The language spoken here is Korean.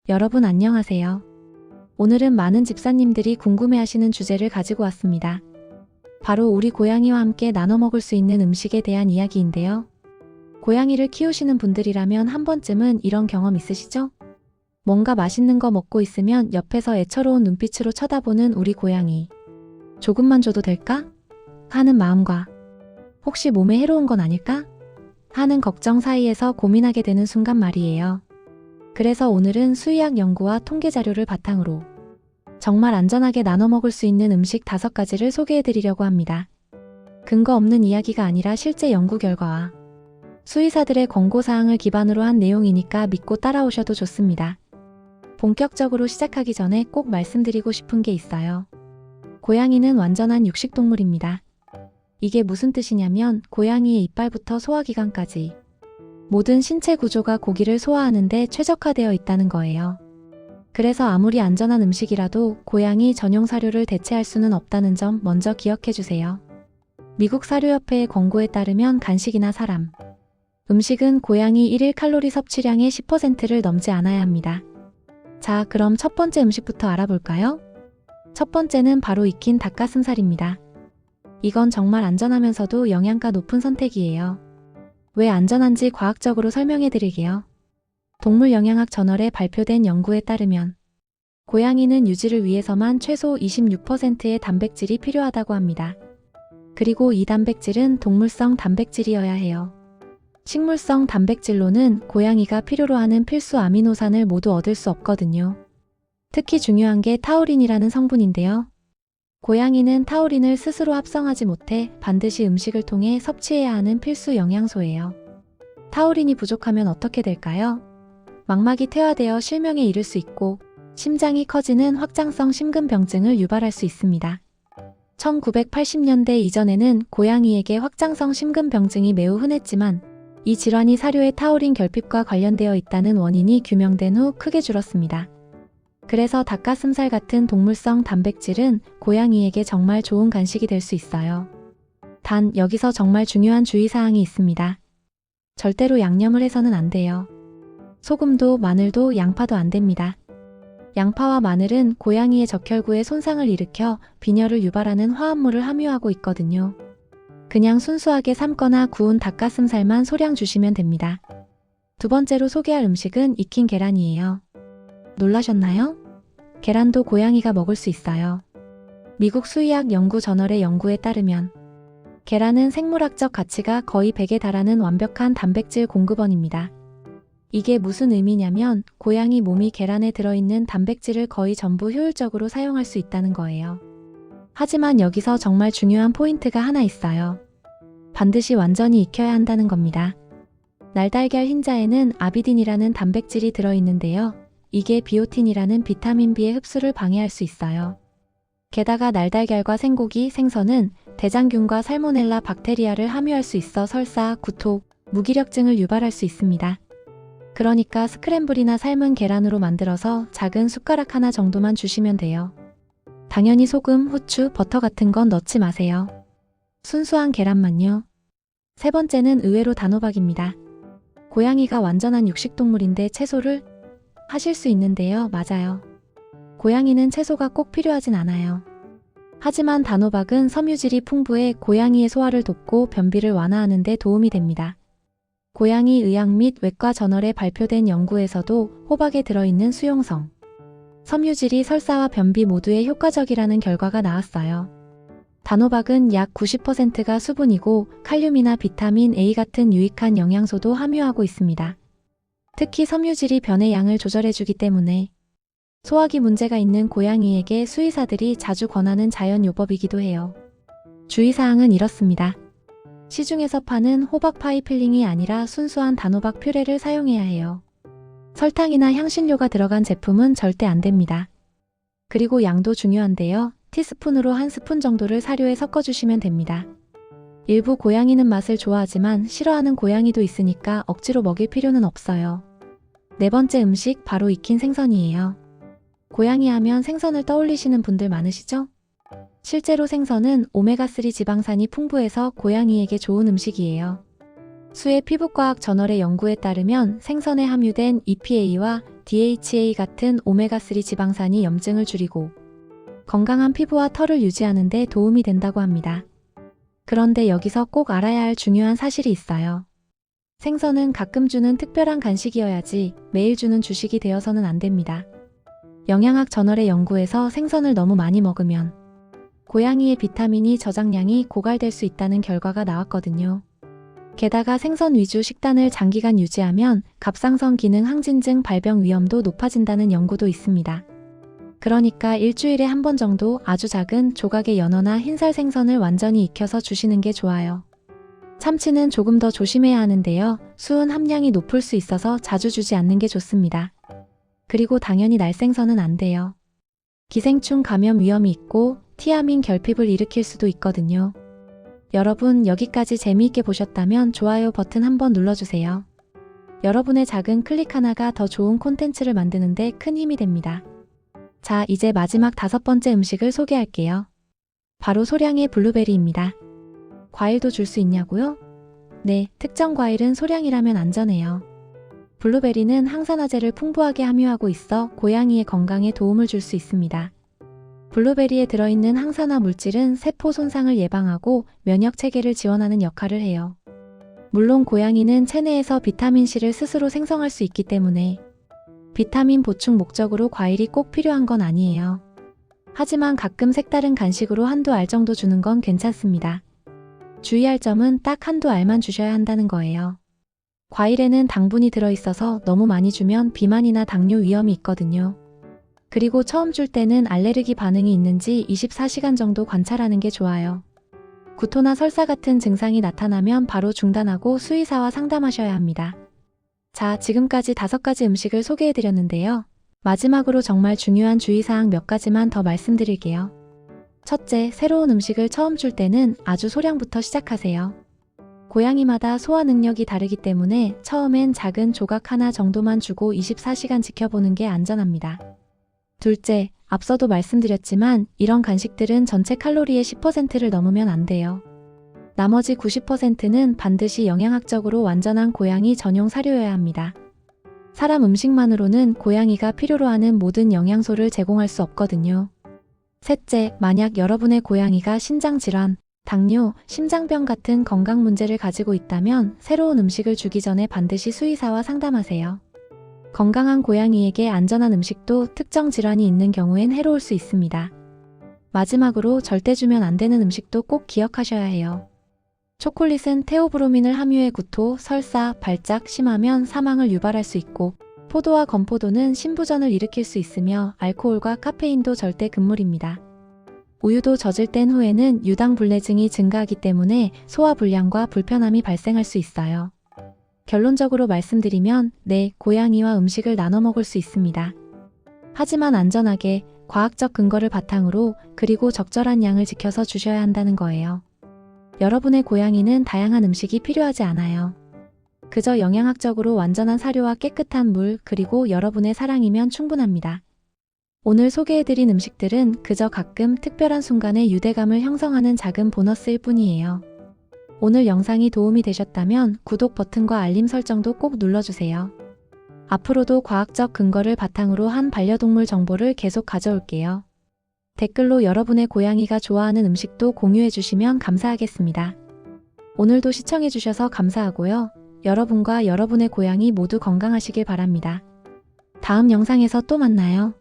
여러분 안녕하세요. 오늘은 많은 집사님들이 궁금해하시는 주제를 가지고 왔습니다. 바로 우리 고양이와 함께 나눠 먹을 수 있는 음식에 대한 이야기인데요. 고양이를 키우시는 분들이라면 한 번쯤은 이런 경험 있으시죠? 뭔가 맛있는 거 먹고 있으면 옆에서 애처로운 눈빛으로 쳐다보는 우리 고양이. 조금만 줘도 될까? 하는 마음과 혹시 몸에 해로운 건 아닐까? 하는 걱정 사이에서 고민하게 되는 순간 말이에요. 그래서 오늘은 수의학 연구와 통계 자료를 바탕으로 정말 안전하게 나눠 먹을 수 있는 음식 5가지를 소개해드리려고 합니다. 근거 없는 이야기가 아니라 실제 연구 결과와 수의사들의 권고사항을 기반으로 한 내용이니까 믿고 따라오셔도 좋습니다. 본격적으로 시작하기 전에 꼭 말씀드리고 싶은 게 있어요. 고양이는 완전한 육식동물입니다. 이게 무슨 뜻이냐면 고양이의 이빨부터 소화기관까지 모든 신체 구조가 고기를 소화하는데 최적화되어 있다는 거예요. 그래서 아무리 안전한 음식이라도 고양이 전용 사료를 대체할 수는 없다는 점 먼저 기억해 주세요. 미국 사료협회의 권고에 따르면 간식이나 사람, 음식은 고양이 1일 칼로리 섭취량의 10%를 넘지 않아야 합니다. 자, 그럼 첫 번째 음식부터 알아볼까요? 첫 번째는 바로 익힌 닭가슴살입니다. 이건 정말 안전하면서도 영양가 높은 선택이에요. 왜 안전한지 과학적으로 설명해 드릴게요. 동물영양학 저널에 발표된 연구에 따르면 고양이는 유지를 위해서만 최소 26%의 단백질이 필요하다고 합니다. 그리고 이 단백질은 동물성 단백질이어야 해요. 식물성 단백질로는 고양이가 필요로 하는 필수 아미노산을 모두 얻을 수 없거든요. 특히 중요한 게 타우린이라는 성분인데요. 고양이는 타우린을 스스로 합성하지 못해 반드시 음식을 통해 섭취해야 하는 필수 영양소예요. 타우린이 부족하면 어떻게 될까요? 망막이 퇴화되어 실명에 이를 수 있고 심장이 커지는 확장성 심근병증을 유발할 수 있습니다. 1980년대 이전에는 고양이에게 확장성 심근병증이 매우 흔했지만 이 질환이 사료의 타우린 결핍과 관련되어 있다는 원인이 규명된 후 크게 줄었습니다. 그래서 닭가슴살 같은 동물성 단백질은 고양이에게 정말 좋은 간식이 될 수 있어요. 단, 여기서 정말 중요한 주의사항이 있습니다. 절대로 양념을 해서는 안 돼요. 소금도 마늘도 양파도 안 됩니다. 양파와 마늘은 고양이의 적혈구에 손상을 일으켜 빈혈을 유발하는 화합물을 함유하고 있거든요. 그냥 순수하게 삶거나 구운 닭가슴살만 소량 주시면 됩니다. 두 번째로 소개할 음식은 익힌 계란이에요. 놀라셨나요? 계란도 고양이가 먹을 수 있어요. 미국 수의학 연구 저널의 연구에 따르면 계란은 생물학적 가치가 거의 100에 달하는 완벽한 단백질 공급원입니다. 이게 무슨 의미냐면 고양이 몸이 계란에 들어있는 단백질을 거의 전부 효율적으로 사용할 수 있다는 거예요. 하지만 여기서 정말 중요한 포인트가 하나 있어요. 반드시 완전히 익혀야 한다는 겁니다. 날달걀 흰자에는 아비딘이라는 단백질이 들어있는데요. 이게 비오틴이라는 비타민 B의 흡수를 방해할 수 있어요. 게다가 날달걀과 생고기, 생선은 대장균과 살모넬라 박테리아를 함유할 수 있어 설사, 구토, 무기력증을 유발할 수 있습니다. 그러니까 스크램블이나 삶은 계란으로 만들어서 작은 숟가락 하나 정도만 주시면 돼요. 당연히 소금, 후추, 버터 같은 건 넣지 마세요. 순수한 계란만요. 세 번째는 의외로 단호박입니다. 고양이가 완전한 육식동물인데 채소를 하실 수 있는데요. 맞아요. 고양이는 채소가 꼭 필요하진 않아요. 하지만 단호박은 섬유질이 풍부해 고양이의 소화를 돕고 변비를 완화하는 데 도움이 됩니다. 고양이 의학 및 외과 저널에 발표된 연구에서도 호박에 들어있는 수용성, 섬유질이 설사와 변비 모두에 효과적이라는 결과가 나왔어요. 단호박은 약 90%가 수분이고 칼륨이나 비타민 A 같은 유익한 영양소도 함유하고 있습니다. 특히 섬유질이 변의 양을 조절해주기 때문에 소화기 문제가 있는 고양이에게 수의사들이 자주 권하는 자연요법이기도 해요. 주의사항은 이렇습니다. 시중에서 파는 호박파이 필링이 아니라 순수한 단호박 퓨레를 사용해야 해요. 설탕이나 향신료가 들어간 제품은 절대 안 됩니다. 그리고 양도 중요한데요. 티스푼으로 1스푼 정도를 사료에 섞어주시면 됩니다. 일부 고양이는 맛을 좋아하지만 싫어하는 고양이도 있으니까 억지로 먹일 필요는 없어요. 네 번째 음식 바로 익힌 생선이에요. 고양이 하면 생선을 떠올리시는 분들 많으시죠? 실제로 생선은 오메가3 지방산이 풍부해서 고양이에게 좋은 음식이에요. 수의 피부과학 저널의 연구에 따르면 생선에 함유된 EPA와 DHA 같은 오메가3 지방산이 염증을 줄이고 건강한 피부와 털을 유지하는 데 도움이 된다고 합니다. 그런데 여기서 꼭 알아야 할 중요한 사실이 있어요. 생선은 가끔 주는 특별한 간식이어야지 매일 주는 주식이 되어서는 안 됩니다. 영양학 저널의 연구에서 생선을 너무 많이 먹으면 고양이의 비타민이 저장량이 고갈될 수 있다는 결과가 나왔거든요. 게다가 생선 위주 식단을 장기간 유지하면 갑상선 기능 항진증 발병 위험도 높아진다는 연구도 있습니다. 그러니까 일주일에 한 번 정도 아주 작은 조각의 연어나 흰살 생선을 완전히 익혀서 주시는 게 좋아요. 참치는 조금 더 조심해야 하는데요. 수은 함량이 높을 수 있어서 자주 주지 않는 게 좋습니다. 그리고 당연히 날생선은 안 돼요. 기생충 감염 위험이 있고 티아민 결핍을 일으킬 수도 있거든요. 여러분 여기까지 재미있게 보셨다면 좋아요 버튼 한번 눌러주세요. 여러분의 작은 클릭 하나가 더 좋은 콘텐츠를 만드는데 큰 힘이 됩니다. 자, 이제 마지막 5번째 음식을 소개할게요. 바로 소량의 블루베리입니다. 과일도 줄 수 있냐고요? 네, 특정 과일은 소량이라면 안전해요. 블루베리는 항산화제를 풍부하게 함유하고 있어 고양이의 건강에 도움을 줄 수 있습니다. 블루베리에 들어있는 항산화 물질은 세포 손상을 예방하고 면역 체계를 지원하는 역할을 해요. 물론 고양이는 체내에서 비타민C를 스스로 생성할 수 있기 때문에 비타민 보충 목적으로 과일이 꼭 필요한 건 아니에요. 하지만 가끔 색다른 간식으로 한두 알 정도 주는 건 괜찮습니다. 주의할 점은 딱 한두 알만 주셔야 한다는 거예요. 과일에는 당분이 들어있어서 너무 많이 주면 비만이나 당뇨 위험이 있거든요. 그리고 처음 줄 때는 알레르기 반응이 있는지 24시간 정도 관찰하는 게 좋아요. 구토나 설사 같은 증상이 나타나면 바로 중단하고 수의사와 상담하셔야 합니다. 자, 지금까지 5가지 음식을 소개해드렸는데요. 마지막으로 정말 중요한 주의사항 몇 가지만 더 말씀드릴게요. 첫째, 새로운 음식을 처음 줄 때는 아주 소량부터 시작하세요. 고양이마다 소화 능력이 다르기 때문에 처음엔 작은 조각 하나 정도만 주고 24시간 지켜보는 게 안전합니다. 둘째, 앞서도 말씀드렸지만 이런 간식들은 전체 칼로리의 10%를 넘으면 안 돼요. 나머지 90%는 반드시 영양학적으로 완전한 고양이 전용 사료여야 합니다. 사람 음식만으로는 고양이가 필요로 하는 모든 영양소를 제공할 수 없거든요. 셋째, 만약 여러분의 고양이가 신장질환, 당뇨, 심장병 같은 건강 문제를 가지고 있다면 새로운 음식을 주기 전에 반드시 수의사와 상담하세요. 건강한 고양이에게 안전한 음식도 특정 질환이 있는 경우엔 해로울 수 있습니다. 마지막으로 절대 주면 안 되는 음식도 꼭 기억하셔야 해요. 초콜릿은 테오브로민을 함유해 구토, 설사, 발작, 심하면 사망을 유발할 수 있고 포도와 건포도는 신부전을 일으킬 수 있으며 알코올과 카페인도 절대 금물입니다. 우유도 젖을 뗀 후에는 유당불내증이 증가하기 때문에 소화불량과 불편함이 발생할 수 있어요. 결론적으로 말씀드리면 네, 고양이와 음식을 나눠 먹을 수 있습니다. 하지만 안전하게 과학적 근거를 바탕으로 그리고 적절한 양을 지켜서 주셔야 한다는 거예요. 여러분의 고양이는 다양한 음식이 필요하지 않아요. 그저 영양학적으로 완전한 사료와 깨끗한 물 그리고 여러분의 사랑이면 충분합니다. 오늘 소개해드린 음식들은 그저 가끔 특별한 순간에 유대감을 형성하는 작은 보너스일 뿐이에요. 오늘 영상이 도움이 되셨다면 구독 버튼과 알림 설정도 꼭 눌러주세요. 앞으로도 과학적 근거를 바탕으로 한 반려동물 정보를 계속 가져올게요. 댓글로 여러분의 고양이가 좋아하는 음식도 공유해주시면 감사하겠습니다. 오늘도 시청해주셔서 감사하고요. 여러분과 여러분의 고양이 모두 건강하시길 바랍니다. 다음 영상에서 또 만나요.